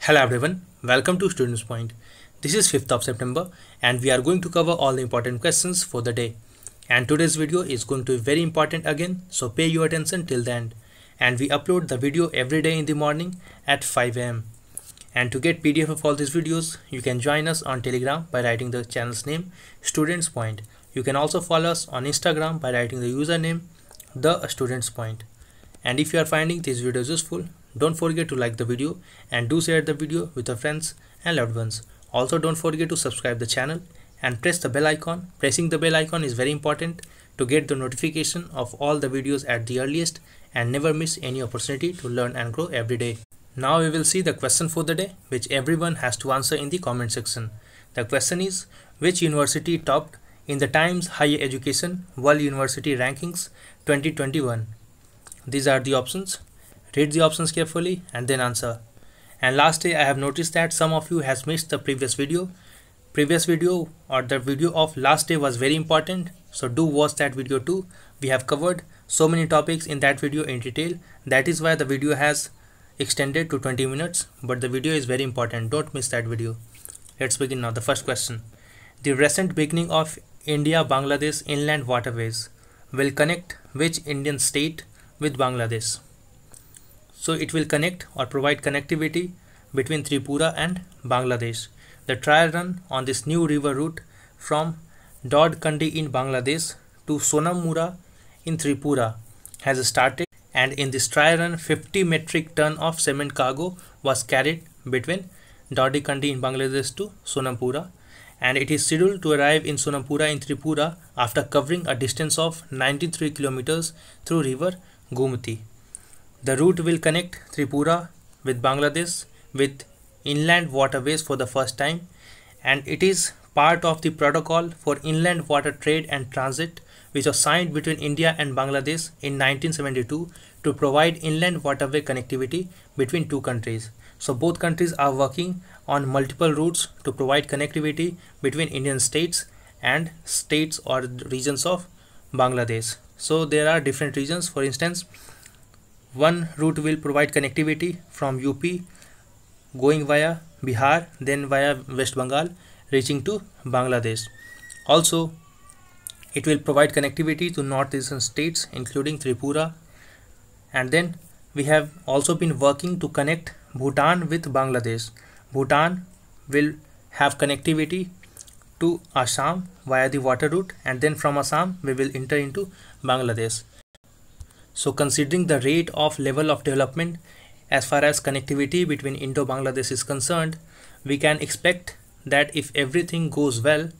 Hello everyone, welcome to Students Point. This is 5th of September and we are going to cover all the important questions for the day. And today's video is going to be very important again, so pay your attention till the end. And we upload the video every day in the morning at 5 am. And to get PDF of all these videos, you can join us on Telegram by writing the channel's name Students Point. You can also follow us on Instagram by writing the username The Students Point. And if you are finding these videos useful, don't forget to like the video and do share the video with your friends and loved ones. Also don't forget to subscribe the channel and press the bell icon. Pressing the bell icon is very important to get the notification of all the videos at the earliest and never miss any opportunity to learn and grow every day. Now we will see the question for the day, which everyone has to answer in the comment section. The question is, which university topped in the Times Higher Education World University Rankings 2021? These are the options. Read the options carefully and then answer. And lastly, I have noticed that some of you has missed the previous video. The video of last day was very important, so do watch that video too. We have covered so many topics in that video in detail. That is why the video has extended to 20 minutes, but the video is very important. Don't miss that video. Let's begin now. The first question. The recent beginning of India-Bangladesh Inland Waterways will connect which Indian state with Bangladesh? So it will connect or provide connectivity between Tripura and Bangladesh. The trial run on this new river route from Dodkandi in Bangladesh to Sonamura in Tripura has started, and in this trial run 50 metric ton of cement cargo was carried between Dodkandi in Bangladesh to Sonamura, and it is scheduled to arrive in Sonamura in Tripura after covering a distance of 93 kilometers through river Gomti. The route will connect Tripura with Bangladesh with inland waterways for the first time, and it is part of the protocol for inland water trade and transit which was signed between India and Bangladesh in 1972 to provide inland waterway connectivity between two countries. So both countries are working on multiple routes to provide connectivity between Indian states and states or regions of Bangladesh. So there are different regions. For instance, one route will provide connectivity from UP going via Bihar, then via West Bengal, reaching to Bangladesh. Also, it will provide connectivity to northeastern states including Tripura, and then we have also been working to connect Bhutan with Bangladesh. Bhutan will have connectivity to Assam via the water route, and then from Assam we will enter into Bangladesh. So considering the rate of level of development as far as connectivity between Indo-Bangladesh is concerned, we can expect that if everything goes well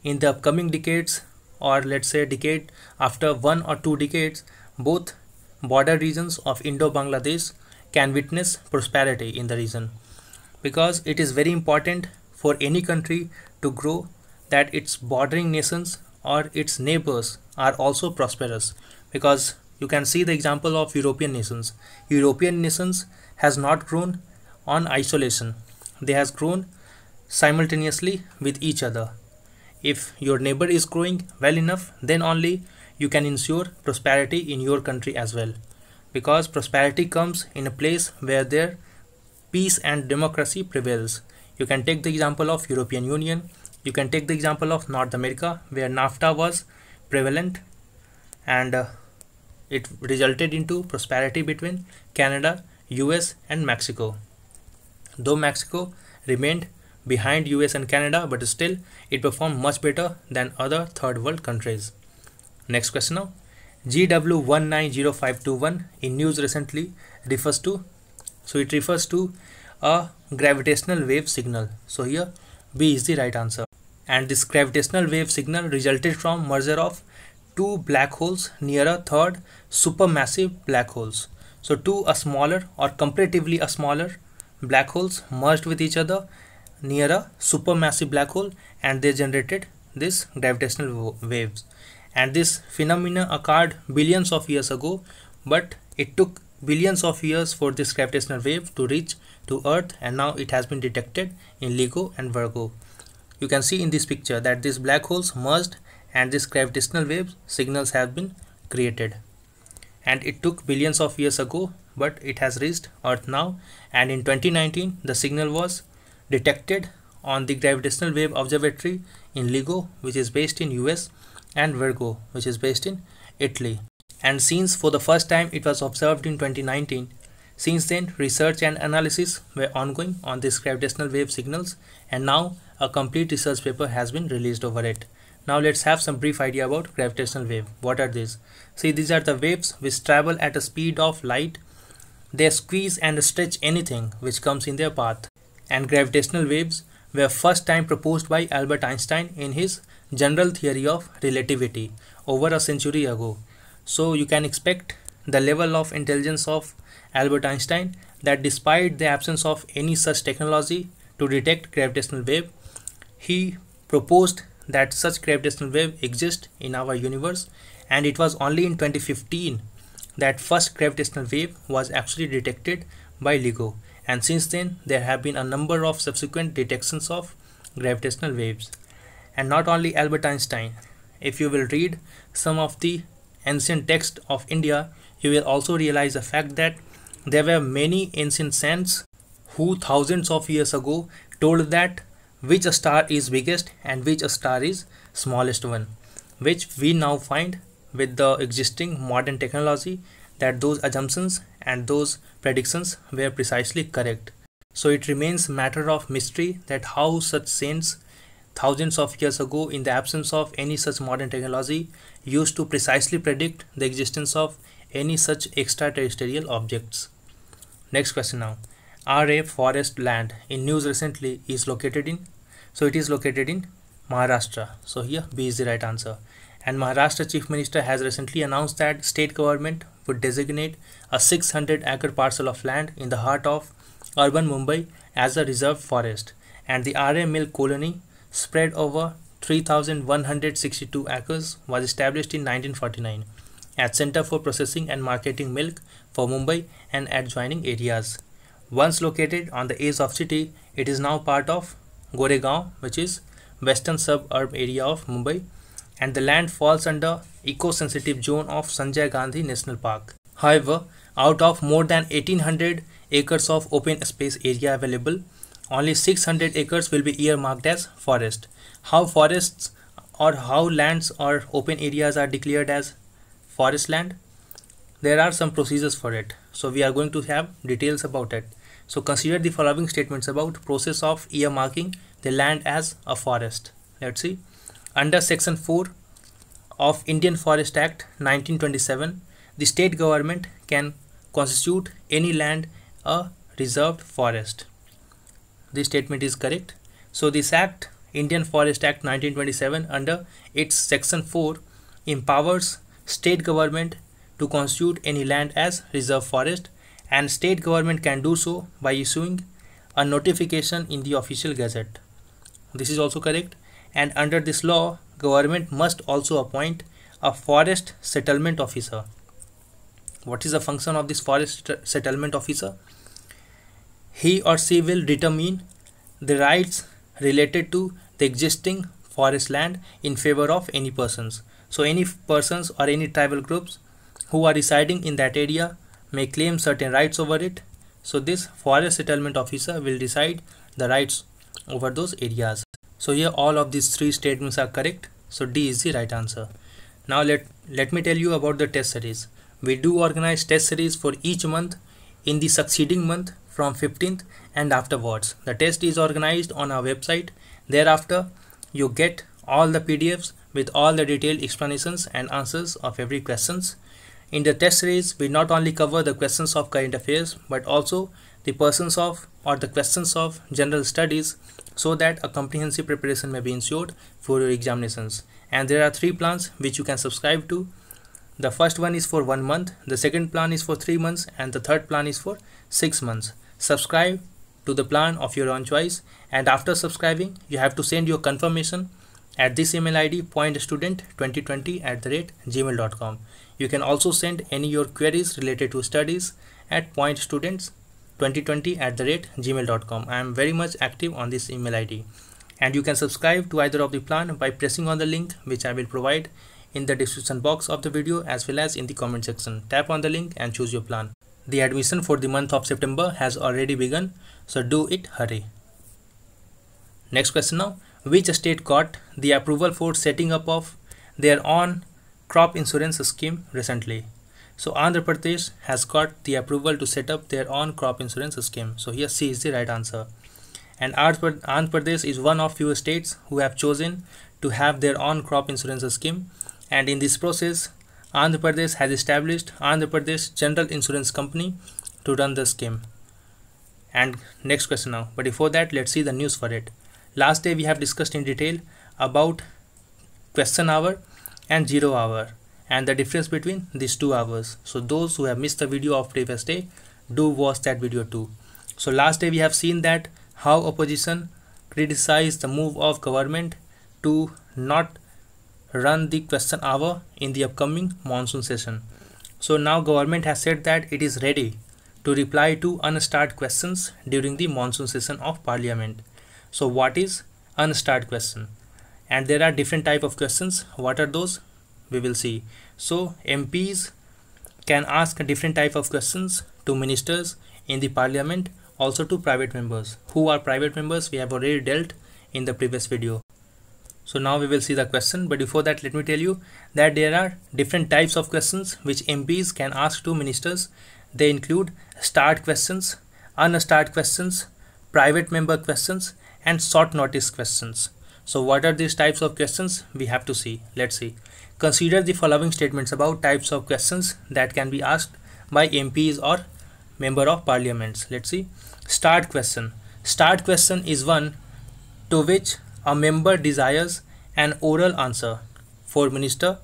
in the upcoming decades, or let's say decade after 1 or 2 decades, both border regions of Indo-Bangladesh can witness prosperity in the region, because it is very important for any country to grow that its bordering nations or its neighbors are also prosperous. Because you can see the example of European nations. European nations has not grown on isolation. They has grown simultaneously with each other. If your neighbor is growing well enough, then only you can ensure prosperity in your country as well. Because prosperity comes in a place where there peace and democracy prevails. You can take the example of European Union. You can take the example of North America, where NAFTA was prevalent, and it resulted into prosperity between Canada, US and Mexico. Though Mexico remained behind US and Canada, but still it performed much better than other third world countries. Next question now. GW190521 in news recently refers to a gravitational wave signal. So here B is the right answer. And this gravitational wave signal resulted from merger of two black holes near a third supermassive black holes. So two smaller or comparatively smaller black holes merged with each other near a supermassive black hole, and they generated this gravitational waves. And this phenomena occurred billions of years ago, but it took billions of years for this gravitational wave to reach to Earth, and now it has been detected in LIGO and Virgo. You can see in this picture that these black holes merged and this gravitational wave signals have been created. and it took billions of years ago, but it has reached Earth now. And in 2019 the signal was detected on the Gravitational Wave Observatory in LIGO, which is based in US, and Virgo, which is based in Italy. And since for the first time it was observed in 2019, since then research and analysis were ongoing on these gravitational wave signals, and now a complete research paper has been released over it. Now let's have some brief idea about gravitational wave. What are these? See, these are the waves which travel at a speed of light. They squeeze and stretch anything which comes in their path. And gravitational waves were first time proposed by Albert Einstein in his general theory of relativity over a century ago. So you can expect the level of intelligence of Albert Einstein, that despite the absence of any such technology to detect gravitational wave, he proposed that such gravitational wave exists in our universe. And it was only in 2015 that first gravitational wave was actually detected by LIGO, and since then there have been a number of subsequent detections of gravitational waves. And not only Albert Einstein, if you will read some of the ancient texts of India, you will also realize the fact that there were many ancient saints who thousands of years ago told that which star is biggest and which star is smallest one, which we now find with the existing modern technology that those assumptions and those predictions were precisely correct. So it remains matter of mystery that how such saints thousands of years ago, in the absence of any such modern technology, used to precisely predict the existence of any such extraterrestrial objects. Next question now. Aarey forest land in news recently is located in, so it is located in Maharashtra. So here B is the right answer. And Maharashtra Chief Minister has recently announced that state government would designate a 600-acre parcel of land in the heart of urban Mumbai as a reserved forest. And the Aarey mill colony, spread over 3,162 acres, was established in 1949 as Center for Processing and Marketing Milk for Mumbai and adjoining areas. Once located on the edge of city, it is now part of Goregaon, which is western suburb area of Mumbai, and the land falls under eco-sensitive zone of Sanjay Gandhi National Park. However, out of more than 1800 acres of open space area available, only 600 acres will be earmarked as forest. How forests or how lands or open areas are declared as forest land? There are some procedures for it. So we are going to have details about it. So consider the following statements about process of earmarking the land as a forest. Let's see. Under Section 4 of Indian Forest Act 1927, the state government can constitute any land a reserved forest. This statement is correct. So this act, Indian Forest Act 1927, under its Section 4, empowers state government to constitute any land as reserved forest, and state government can do so by issuing a notification in the official gazette. This is also correct. And under this law, government must also appoint a forest settlement officer. What is the function of this forest settlement officer? He or she will determine the rights related to the existing forest land in favor of any persons. So any persons or any tribal groups who are residing in that area may claim certain rights over it. So this forest settlement officer will decide the rights over those areas. So here all of these three statements are correct. So D is the right answer. Now let me tell you about the test series. We do organize test series for each month in the succeeding month from 15th and afterwards. The test is organized on our website. Thereafter, you get all the PDFs with all the detailed explanations and answers of every questions. In the test series, we not only cover the questions of current affairs, but also the questions of general studies, so that a comprehensive preparation may be ensured for your examinations. And there are 3 plans which you can subscribe to. The first one is for 1 month, the second plan is for 3 months, and the third plan is for 6 months. Subscribe to the plan of your own choice, and after subscribing, you have to send your confirmation at this email ID pointstudent2020@gmail.com. You can also send any your queries related to studies at pointstudents2020@gmail.com. I am very much active on this email ID, and you can subscribe to either of the plan by pressing on the link which I will provide in the description box of the video as well as in the comment section. Tap on the link and choose your plan. The admission for the month of September has already begun, so do it hurry. Next question now. Which state got the approval for setting up of their own crop insurance scheme recently? So Andhra Pradesh has got the approval to set up their own crop insurance scheme. So here C is the right answer. And Andhra Pradesh is one of few states who have chosen to have their own crop insurance scheme. And in this process, Andhra Pradesh has established Andhra Pradesh General Insurance Company to run the scheme. And next question now. But before that, let's see the news for it. Last day we have discussed in detail about question hour and 0 hour and the difference between these 2 hours. So those who have missed the video of previous day, do watch that video too. So last day we have seen that how opposition criticized the move of government to not run the question hour in the upcoming monsoon session. So now government has said that it is ready to reply to unstarred questions during the monsoon session of parliament. So what is unstarred question? And there are different type of questions. What are those? We will see. So MPs can ask different type of questions to ministers in the parliament, also to private members. Who are private members? We have already dealt in the previous video. So now we will see the question, but before that let me tell you that there are different types of questions which MPs can ask to ministers. They include starred questions, unstarred questions, private member questions and short notice questions. So what are these types of questions? We have to see. Let's see. Consider the following statements about types of questions that can be asked by MPs or member of parliaments. Let's see. Starred question. Starred question is one to which a member desires an oral answer for minister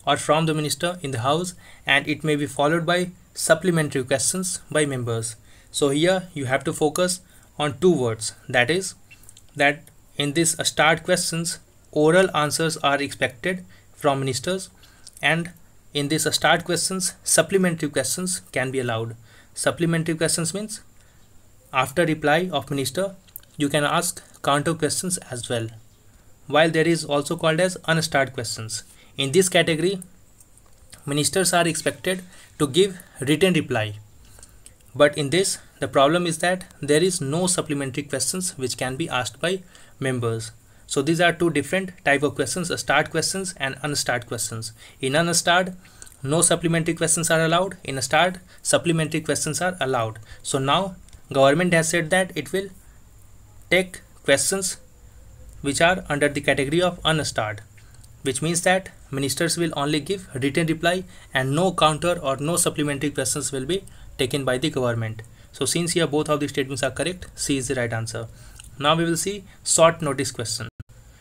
or from the minister in the house, and it may be followed by supplementary questions by members. So here you have to focus on 2 words, that is that in this starred questions oral answers are expected from ministers, and in this starred questions supplementary questions can be allowed. Supplementary questions means after reply of minister you can ask counter questions as well, while there is also called as unstarred questions. In this category ministers are expected to give written reply, but in this the problem is that there is no supplementary questions which can be asked by members. So these are 2 different type of questions, starred questions and unstarred questions. In unstarred, no supplementary questions are allowed. In starred, supplementary questions are allowed. So now government has said that it will take questions which are under the category of unstarred, which means that ministers will only give written reply and no counter or no supplementary questions will be taken by the government. So since here both of the statements are correct, C is the right answer. Now we will see short notice question.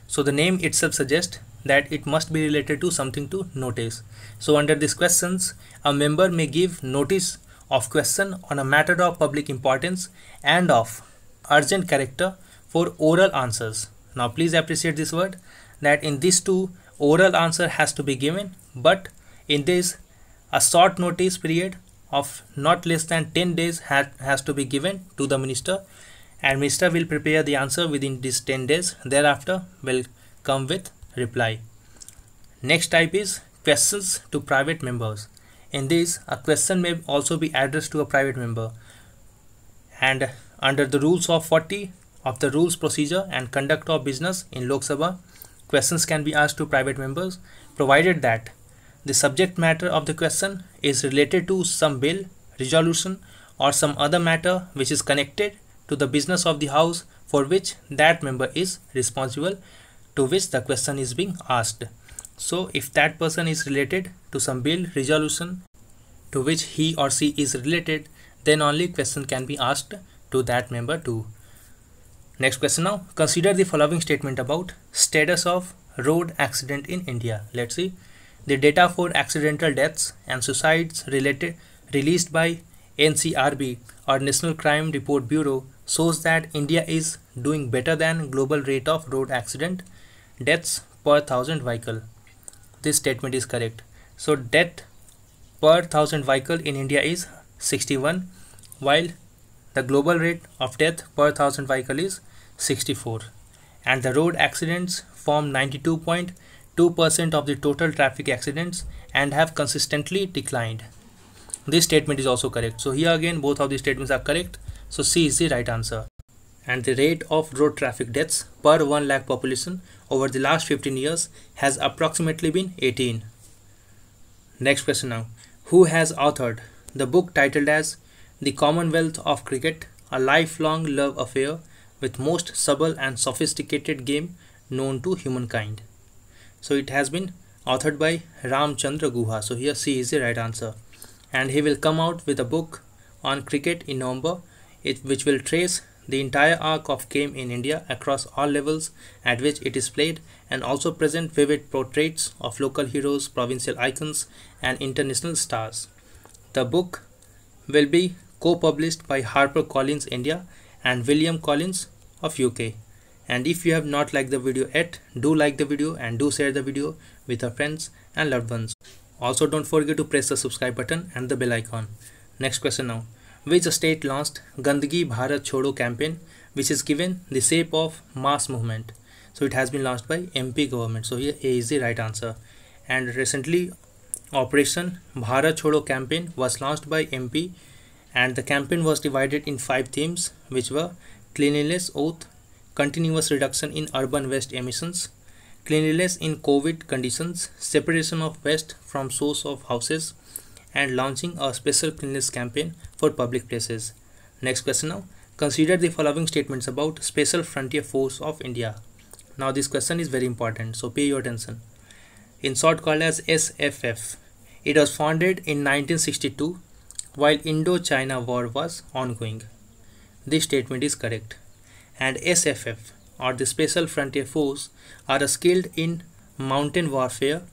So the name itself suggests that it must be related to something to notice. So under these questions, a member may give notice of question on a matter of public importance and of urgent character for oral answers. Now please appreciate this word, that in these 2 oral answer has to be given, but in this a short notice period of not less than 10 days has to be given to the minister, and minister will prepare the answer within these 10 days. Thereafter will come with reply. Next type is questions to private members. In this a question may also be addressed to a private member, and under the rules of 40 of the rules procedure and conduct of business in Lok Sabha, questions can be asked to private members provided that the subject matter of the question is related to some bill, resolution or some other matter which is connected to the business of the house for which that member is responsible, to which the question is being asked. So if that person is related to some bill, resolution to which he or she is related, then only question can be asked to that member too. Next question now. Consider the following statement about status of road accident in India. Let's see. The data for accidental deaths and suicides released by NCRB or National Crime Report Bureau shows that India is doing better than global rate of road accident deaths per 1000 vehicle. This statement is correct. So death per 1000 vehicle in India is 61, while the global rate of death per 1000 vehicle is 64, and the road accidents form 92.2 2% of the total traffic accidents and have consistently declined. This statement is also correct. So here again both of these statements are correct. So C is the right answer. And the rate of road traffic deaths per 1 lakh population over the last 15 years has approximately been 18. Next question now. Who has authored the book titled as The Commonwealth of Cricket, a lifelong love affair with most subtle and sophisticated game known to humankind? So it has been authored by Ramchandra Guha. So here C is the right answer. And he will come out with a book on cricket in November, which will trace the entire arc of game in India across all levels at which it is played, and also present vivid portraits of local heroes, provincial icons and international stars. The book will be co-published by HarperCollins India and William Collins of UK. And if you have not liked the video yet, do like the video and do share the video with your friends and loved ones. Also don't forget to press the subscribe button and the bell icon. Next question now. Which state launched Gandagi Bharat Chodo campaign, which is given the shape of mass movement? So it has been launched by MP government. So here A is the right answer. And recently Operation Bharat Chodo campaign was launched by MP, and the campaign was divided in 5 themes, which were cleanliness oath, continuous reduction in urban waste emissions, cleanliness in COVID conditions, separation of waste from source of houses, and launching a special cleanliness campaign for public places. Next question now. Consider the following statements about Special Frontier Force of India. Now this question is very important, so pay your attention. In short called as SFF. It was founded in 1962 while Indo-China War was ongoing. This statement is correct. And SFF or the Special Frontier Force are skilled in mountain warfare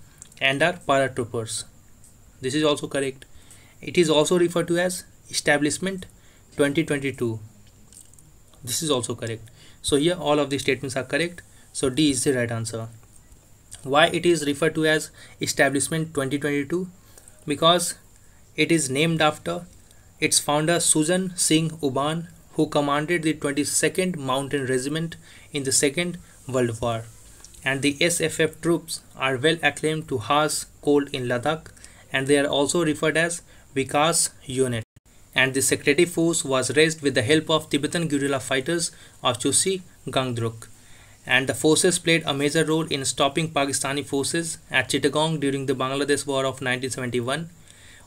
and are paratroopers. This is also correct. It is also referred to as Establishment 2022. This is also correct. So here all of these statements are correct. So D is the right answer. Why it is referred to as Establishment 2022? Because it is named after its founder Sujan Singh Uban, who commanded the 22nd Mountain Regiment in the Second World War. And the SFF troops are well acclaimed to harsh cold in Ladakh, and they are also referred as Vikas Unit. And the secretive force was raised with the help of Tibetan guerrilla fighters of Chusi Gangdruk. And the forces played a major role in stopping Pakistani forces at Chittagong during the Bangladesh War of 1971,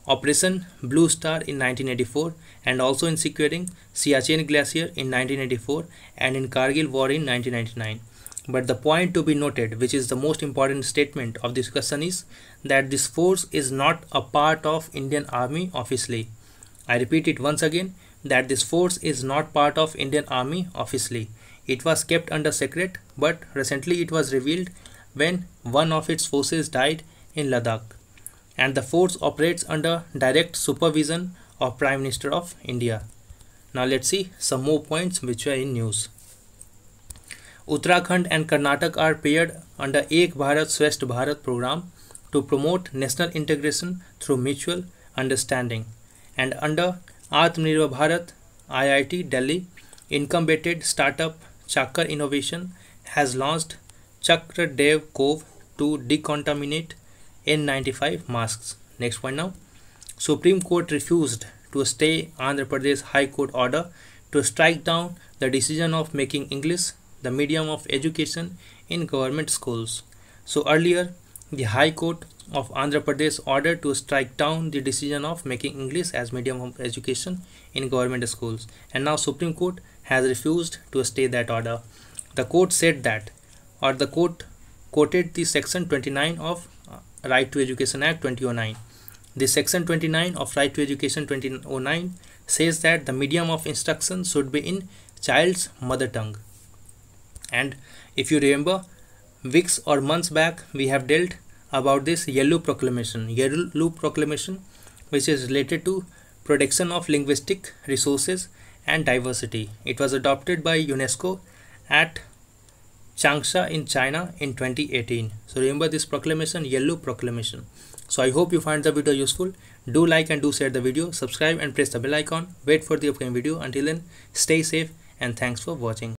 Operation Blue Star in 1984, and also in securing Siachen Glacier in 1984 and in Kargil War in 1999. But the point to be noted, which is the most important statement of this question, is that this force is not a part of Indian Army officially. I repeat it once again, that this force is not part of Indian Army officially. It was kept under secret, but recently it was revealed when one of its forces died in Ladakh. And the force operates under direct supervision of Prime Minister of India. Now let's see some more points which are in news. Uttarakhand and Karnataka are paired under Ek Bharat Shresth Bharat program to promote national integration through mutual understanding. And under Atmanirbhar Bharat, IIT Delhi, income-based startup Chakra Innovation has launched Chakra Dev Cove to decontaminate N95 masks. Next point now. Supreme Court refused to stay Andhra Pradesh High Court order to strike down the decision of making English the medium of education in government schools. So earlier, the High Court of Andhra Pradesh ordered to strike down the decision of making English as medium of education in government schools, and now Supreme Court has refused to stay that order. The court said that, or the court quoted the section 29 of Right to Education Act 2009. The section 29 of Right to Education 2009 says that the medium of instruction should be in child's mother tongue. And if you remember, weeks or months back we have dealt about this Yellow Proclamation, which is related to protection of linguistic resources and diversity. It was adopted by UNESCO at Changsha in China in 2018. So remember this proclamation, Yellow Proclamation. So I hope you find the video useful. Do like and do share the video, subscribe and press the bell icon. Wait for the upcoming video. Until then, stay safe and thanks for watching.